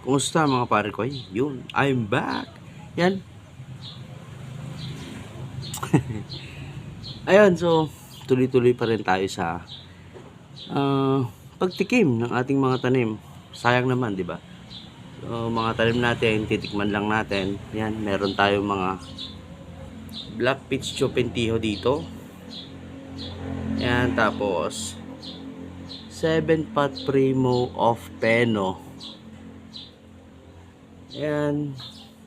Kumusta mga pare ko? Yun, I'm back. Yan. Ayun, so tuloy-tuloy pa rin tayo sa pagtikim ng ating mga tanim. Sayang naman, di ba? So, mga tanim natin, titikman lang natin. Yan, meron tayong mga black peach chopentiho dito. Yan, tapos 7 pot primo of peno. Yan,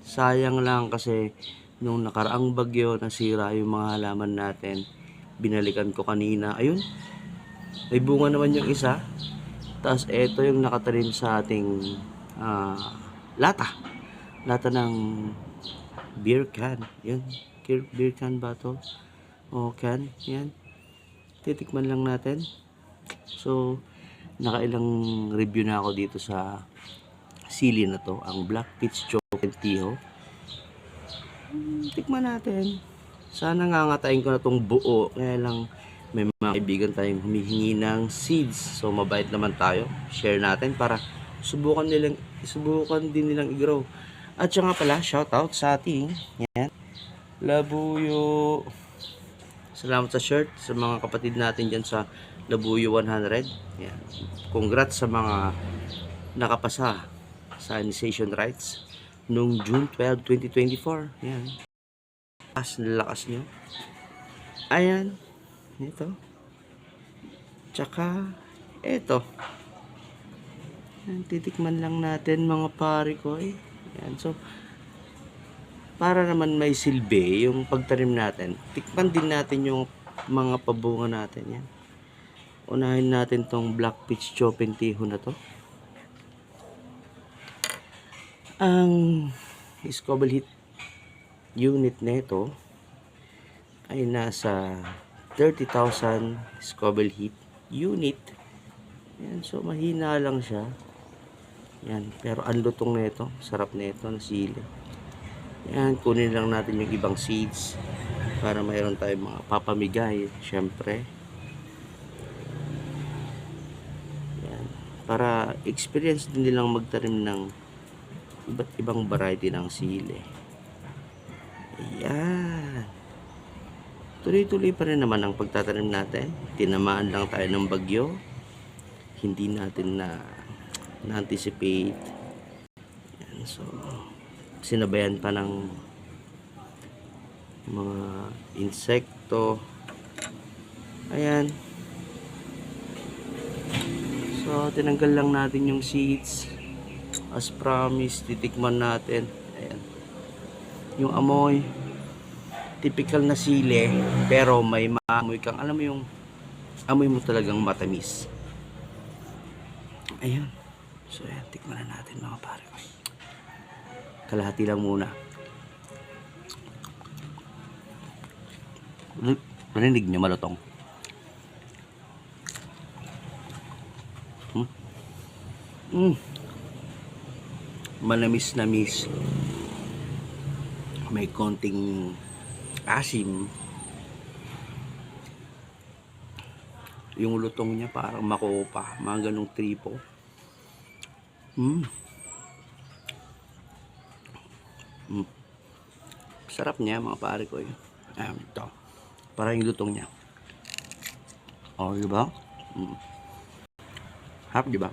sayang lang kasi nung nakaraang bagyo nasira yung mga halaman natin. Binalikan ko kanina. Ayun, may bunga naman yung isa. Tapos ito yung nakatanim sa ating lata. Lata ng beer can. Yan, beer can bottle. O can. Yan. Titikman lang natin. So, nakailang review na ako dito sa sili na to. Ang Black Peach Chocentiho. Tikman natin. Sana ngangatayin ko na tong buo. Kaya lang may mga kaibigan tayong humihingi ng seeds. So mabait naman tayo. Share natin para subukan din nilang i-grow. At siya nga pala, shout out sa ating yan, Labuyo. Salamat sa shirt sa mga kapatid natin dyan sa Labuyo 100. Yan. Congrats sa mga nakapasa sa initiation rights noong June 12, 2024. Yan. Lakas nyo. Ayan. Ito. Tsaka, ito. Ayan, titikman lang natin mga pare ko. Ayan. So, para naman may silbi yung pagtanim natin. Tikman din natin yung mga pabunga natin. Yan. Unahin natin tong Black Peach Chopentiho na to. Ang Scoville heat unit nito ay nasa 30,000 Scoville heat unit. Yan, so mahina lang siya. Yan, pero ang lutong nito, sarap nito na sili. Yan, kunin lang natin yung ibang seeds para mayroon tayong mga papamigay, syempre. Yan, para experience din nilang magtanim ng iba't ibang variety ng sili. Ayan. Tuloy-tuloy pa rin naman ang pagtatanim natin. Tinamaan lang tayo ng bagyo. Hindi natin na-anticipate. Ayan, so, sinabayan pa ng mga insekto. Ayan. So, tinanggal lang natin yung seeds. As promised, titikman natin. Ayan. Yung amoy, typical na sili, pero may maamoy kang, alam mo yung amoy mo talagang matamis. Ayan. So, ayan, tikman na natin mga pare ko. Kalahati lang muna. Narinig nyo malutong? Manamis-namis. May konting asim. Yung lutong niya parang makopa, mga ganong tripo. Sarap niya mga pare ko. Ito. Parang yung lutong niya. Oh, di ba? Hap, di ba?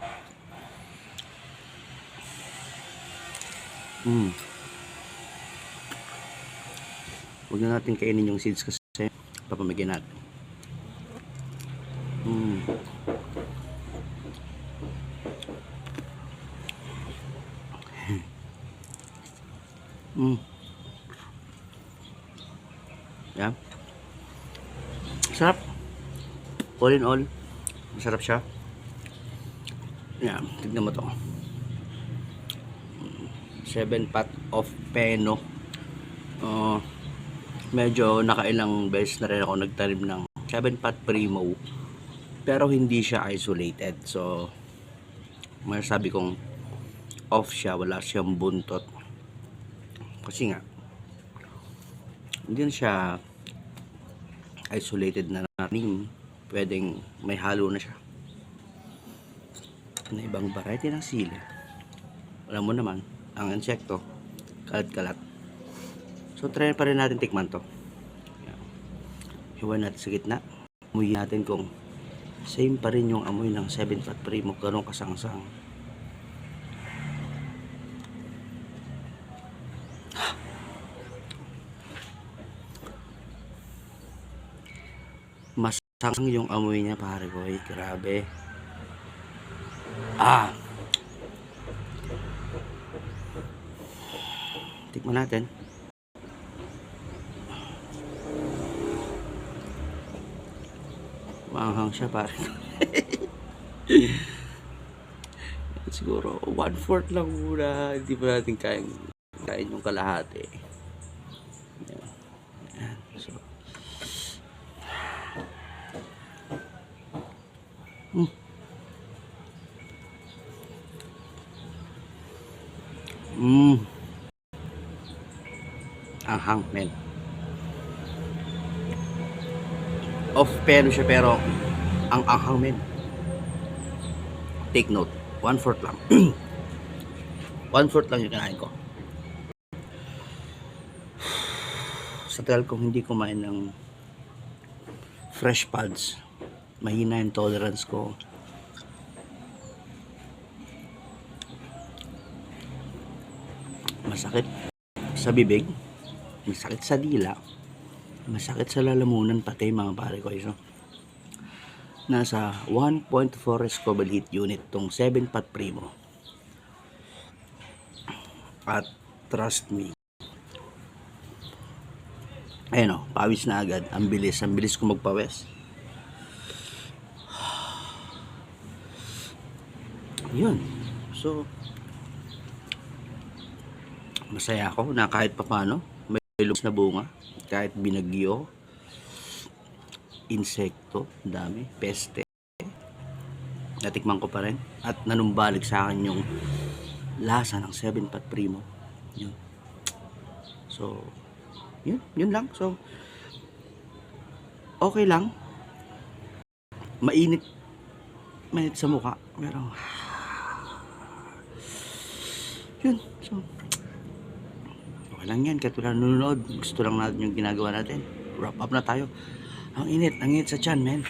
Huwag na natin kainin yung seeds kasi papamigay natin. Yan. Sarap. All in all, masarap siya. Yan, tignan mo to. 7 pot of peno. Medyo nakailang beses na rin ako nagtanim ng 7 pot primo, pero hindi siya isolated. So, masasabi kong off siya, wala siyang buntot. Kasi nga, hindi na siya isolated na tanim. Pwedeng may halo na siya na ibang variety ng sili. Alam mo naman, ang insekto, kalat-kalat. So, try pa rin natin tikman to. Hiwan natin sa gitna. Amoy natin kung same pa rin yung amoy ng 7 Pat Primo, ganun kasangsang. Masang yung amoy niya, pare ko. Grabe. Tikman natin. Maanghang siya, pare. Siguro 1/4 lang muna. Hindi pa natin kain yung kalahati. Yan. Yan. So, anghang, men. Off pero siya, pero ang anghang, men. Take note, 1/4 lang. 1/4 lang yung kinain ko. Sa tagal kong hindi kumain ng fresh pads, mahina yung tolerance ko. Masakit sa bibig, masakit sa dila, masakit sa lalamunan, pati mga pare ko. So, nasa 1.4 Scoville heat unit tong 7 Pat Primo. At trust me, ayun o, pawis na agad. Ang bilis ko magpawis. Yun. So, masaya ako na kahit papano may lumabas na bunga, kahit binagyo, insekto, dami, peste, natikman ko pa rin at nanumbalik sa akin yung lasa ng 7 Pat Primo. Yun. So, yun lang. So, okay lang. Mainit sa mukha, pero yun. So, okay lang yan. Kahit wala nanonood, gusto lang natin yung ginagawa natin. Wrap up na tayo. Ang init sa tiyan, men.